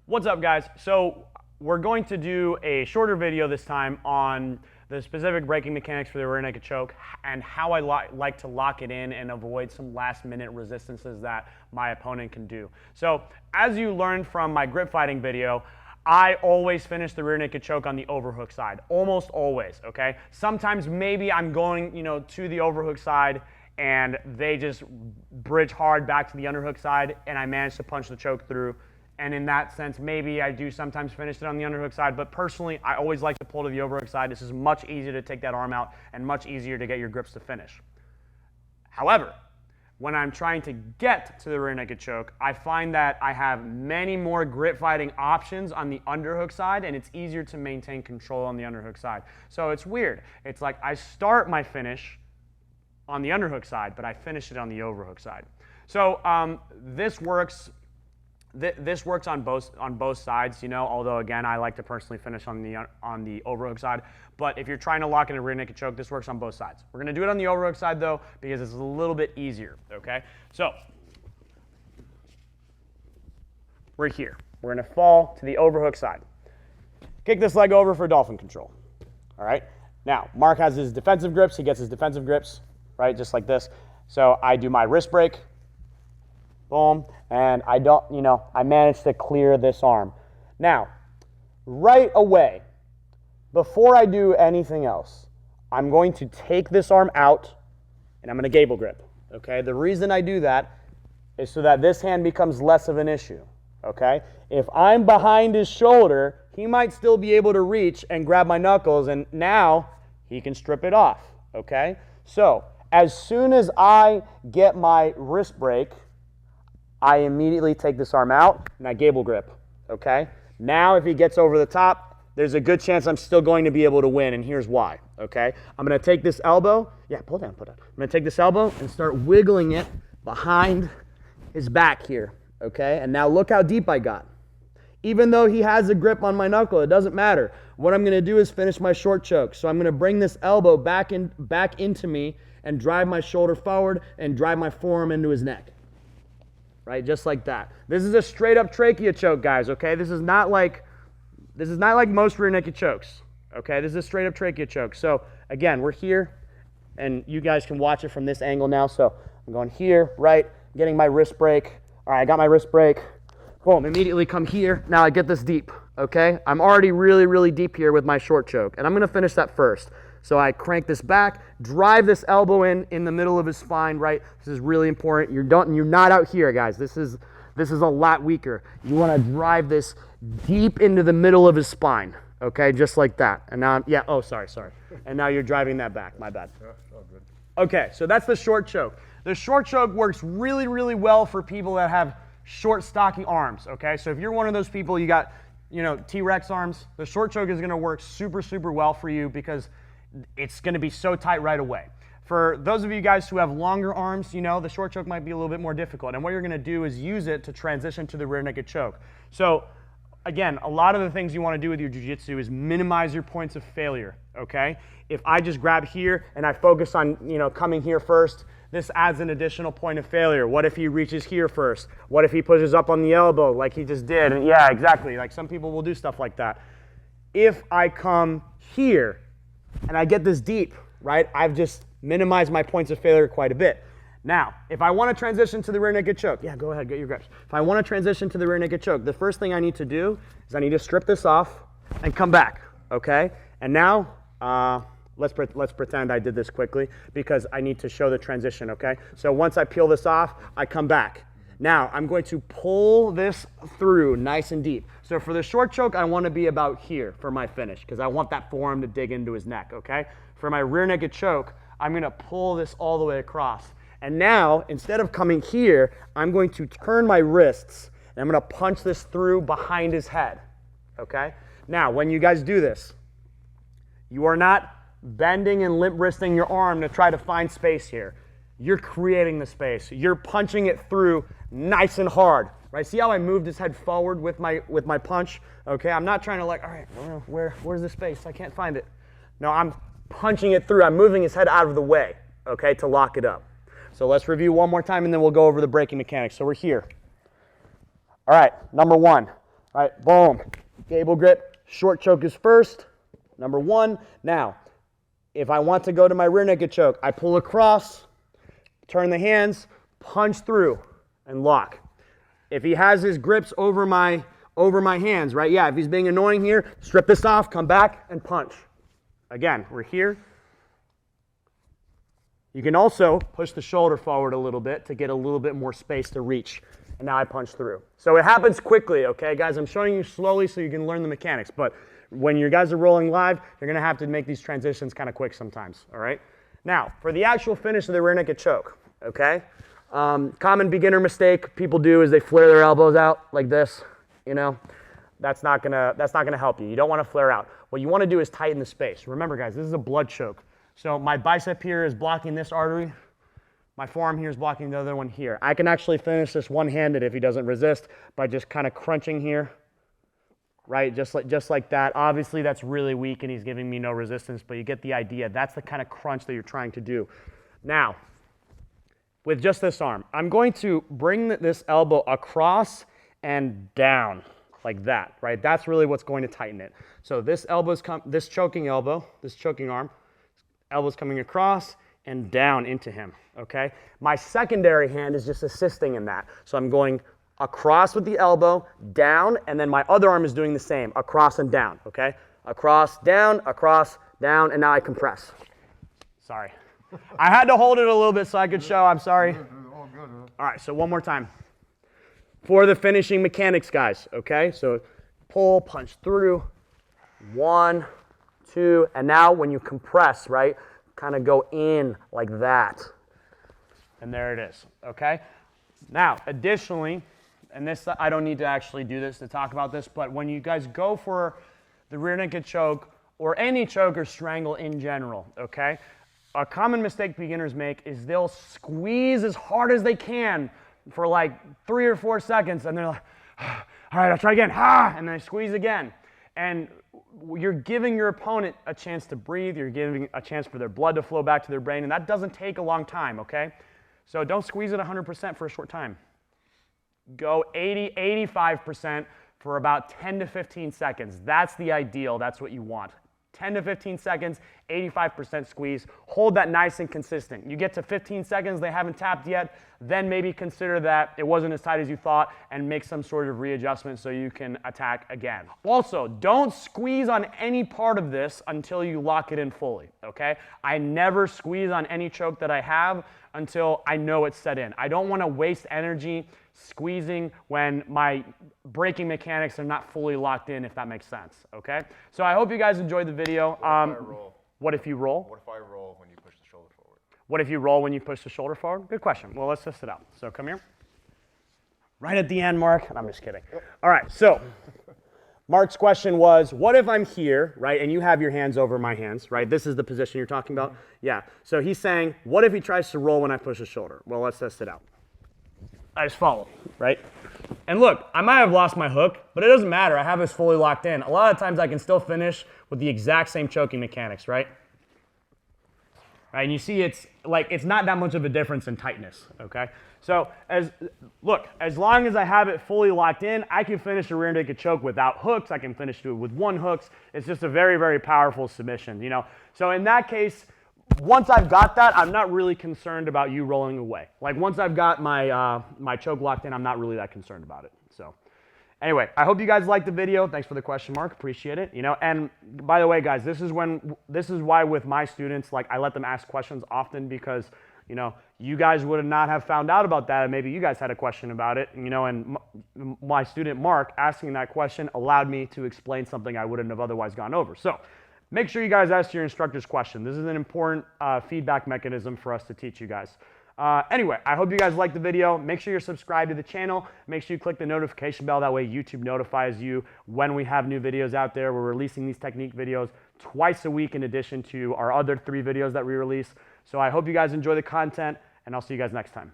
What's up, guys? So we're going to do a shorter video this time on the specific breaking mechanics for the rear naked choke and how I like to lock it in and avoid some last minute resistances that my opponent can do. So as you learned from my grip fighting video, I always finish the rear naked choke on the overhook side, almost always, okay? Sometimes maybe I'm going, to the overhook side and they just bridge hard back to the underhook side and I manage to punch the choke through. And in that sense, maybe I do sometimes finish it on the underhook side, but personally, I always like to pull to the overhook side. This is much easier to take that arm out and much easier to get your grips to finish. However, when I'm trying to get to the rear naked choke, I find that I have many more grip fighting options on the underhook side, and it's easier to maintain control on the underhook side. So it's weird. It's like I start my finish on the underhook side, but I finish it on the overhook side. So this works on both sides, although again, I like to personally finish on the overhook side. But if you're trying to lock in a rear naked choke, this works on both sides. We're going to do it on the overhook side though, because it's a little bit easier, okay? So we're here. We're going to fall to the overhook side. Kick this leg over for dolphin control, all right? Now, Mark has his defensive grips. He gets his defensive grips, right, just like this. So I do my wrist break. Boom, and I managed to clear this arm. Now, right away, before I do anything else, I'm going to take this arm out and I'm going to gable grip, okay? The reason I do that is so that this hand becomes less of an issue, okay? If I'm behind his shoulder, he might still be able to reach and grab my knuckles, and now he can strip it off, okay? So, as soon as I get my wrist break, I immediately take this arm out and I gable grip, okay? Now if he gets over the top, there's a good chance I'm still going to be able to win, and here's why, okay? I'm going to take this elbow, pull down. I'm going to take this elbow and start wiggling it behind his back here, okay? And now look how deep I got. Even though he has a grip on my knuckle, it doesn't matter. What I'm going to do is finish my short choke. So I'm going to bring this elbow back into me and drive my shoulder forward and drive my forearm into his neck. Right, just like that. This is a straight up trachea choke, guys, okay? This is not like most rear naked chokes, okay? This is a straight up trachea choke. So again, we're here, and you guys can watch it from this angle now. So I'm going here, right, getting my wrist break. All right, I got my wrist break. Boom, immediately come here. Now I get this deep, okay? I'm already really, really deep here with my short choke, and I'm gonna finish that first. So I crank this back, drive this elbow in the middle of his spine, right? This is really important. You're not out here, guys. This is a lot weaker. You want to drive this deep into the middle of his spine, okay? Just like that. And now, sorry. And now you're driving that back. My bad. Okay, so that's the short choke. The short choke works really, really well for people that have short, stocky arms, okay? So if you're one of those people, you got, T-Rex arms, the short choke is going to work super, super well for you because it's going to be so tight right away. For those of you guys who have longer arms, the short choke might be a little bit more difficult. And what you're going to do is use it to transition to the rear naked choke. So again, a lot of the things you want to do with your jiu-jitsu is minimize your points of failure, okay? If I just grab here and I focus on, coming here first, this adds an additional point of failure. What if he reaches here first? What if he pushes up on the elbow like he just did? And yeah, exactly. Like some people will do stuff like that. If I come here and I get this deep, right, I've just minimized my points of failure quite a bit. Now, if I want to transition to the rear naked choke, go ahead, get your grips. If I want to transition to the rear naked choke, the first thing I need to do is I need to strip this off and come back, okay? And now, let's pretend I did this quickly because I need to show the transition, okay? So once I peel this off, I come back. Now, I'm going to pull this through nice and deep. So for the short choke, I want to be about here for my finish because I want that forearm to dig into his neck, okay? For my rear naked choke, I'm going to pull this all the way across. And now, instead of coming here, I'm going to turn my wrists and I'm going to punch this through behind his head, okay? Now, when you guys do this, you are not bending and limp wristing your arm to try to find space here. You're creating the space. You're punching it through nice and hard, right? See how I moved his head forward with my punch? Okay, I'm not trying to all right, where's the space? I can't find it. No, I'm punching it through. I'm moving his head out of the way, okay, to lock it up. So let's review one more time and then we'll go over the breaking mechanics. So we're here. All right, number one. right? Boom. Gable grip, short choke is first, number 1. Now, if I want to go to my rear naked choke, I pull across, turn the hands, punch through, and lock. If he has his grips over my hands, right? Yeah, if he's being annoying here, strip this off, come back, and punch. Again, we're here. You can also push the shoulder forward a little bit to get a little bit more space to reach. And now I punch through. So it happens quickly, okay, guys? I'm showing you slowly so you can learn the mechanics. But when you guys are rolling live, you're going to have to make these transitions kind of quick sometimes, all right? Now, for the actual finish of the rear naked choke, okay? Common beginner mistake people do is they flare their elbows out like this, you know? That's not gonna help you. You don't want to flare out. What you want to do is tighten the space. Remember, guys, this is a blood choke. So my bicep here is blocking this artery. My forearm here is blocking the other one here. I can actually finish this one-handed if he doesn't resist by just kind of crunching here, right? Just like that. Obviously, that's really weak and he's giving me no resistance, but you get the idea. That's the kind of crunch that you're trying to do. Now, with just this arm, I'm going to bring this elbow across and down like that, right? That's really what's going to tighten it. So this choking arm, elbow's coming across and down into him, okay? My secondary hand is just assisting in that. So I'm going across with the elbow, down, and then my other arm is doing the same, across and down, okay? Across, down, and now I compress. Sorry. I had to hold it a little bit so I could show, I'm sorry. All right, so one more time. For the finishing mechanics, guys, okay? So pull, punch through, 1, 2, and now when you compress, right, kind of go in like that. And there it is, okay? Now, additionally, and this, I don't need to actually do this to talk about this, but when you guys go for the rear naked choke or any choke or strangle in general, okay? A common mistake beginners make is they'll squeeze as hard as they can for like 3 or 4 seconds, and they're like, all right, I'll try again, and then they squeeze again. And you're giving your opponent a chance to breathe, you're giving a chance for their blood to flow back to their brain, and that doesn't take a long time, okay? So don't squeeze it 100% for a short time. Go 80, 85% for about 10 to 15 seconds. That's the ideal, that's what you want. 10 to 15 seconds, 85% squeeze. Hold that nice and consistent. You get to 15 seconds, they haven't tapped yet, then maybe consider that it wasn't as tight as you thought and make some sort of readjustment so you can attack again. Also, don't squeeze on any part of this until you lock it in fully, okay? I never squeeze on any choke that I have until I know it's set in. I don't want to waste energy squeezing when my braking mechanics are not fully locked in, if that makes sense, okay? So I hope you guys enjoyed the video. What if you roll? What if I roll when you push the shoulder forward? What if you roll when you push the shoulder forward? Good question. Well, let's test it out. So come here. Right at the end, Mark. I'm just kidding. All right, so Mark's question was, what if I'm here, right, and you have your hands over my hands, right? This is the position you're talking about? Yeah. So he's saying, what if he tries to roll when I push the shoulder? Well, let's test it out. I just follow, right? And look, I might have lost my hook, but it doesn't matter. I have this fully locked in. A lot of times I can still finish with the exact same choking mechanics, right? Right, and you see it's not that much of a difference in tightness, okay? So as long as I have it fully locked in, I can finish a rear naked choke without hooks. I can finish it with 1 hook. It's just a very, very powerful submission, you know? So in that case, once I've got that, I'm not really concerned about you rolling away. Like once I've got my my choke locked in, I'm not really that concerned about it. So anyway, I hope you guys liked the video. Thanks for the question, Mark. Appreciate it. You know, and by the way, guys, this is why with my students, like I let them ask questions often because, you know, you guys would not have found out about that, and maybe you guys had a question about it, you know, and my student Mark asking that question allowed me to explain something I wouldn't have otherwise gone over. So make sure you guys ask your instructor's question. This is an important feedback mechanism for us to teach you guys. Anyway, I hope you guys liked the video. Make sure you're subscribed to the channel. Make sure you click the notification bell. That way YouTube notifies you when we have new videos out there. We're releasing these technique videos twice a week in addition to our other 3 videos that we release. So I hope you guys enjoy the content, and I'll see you guys next time.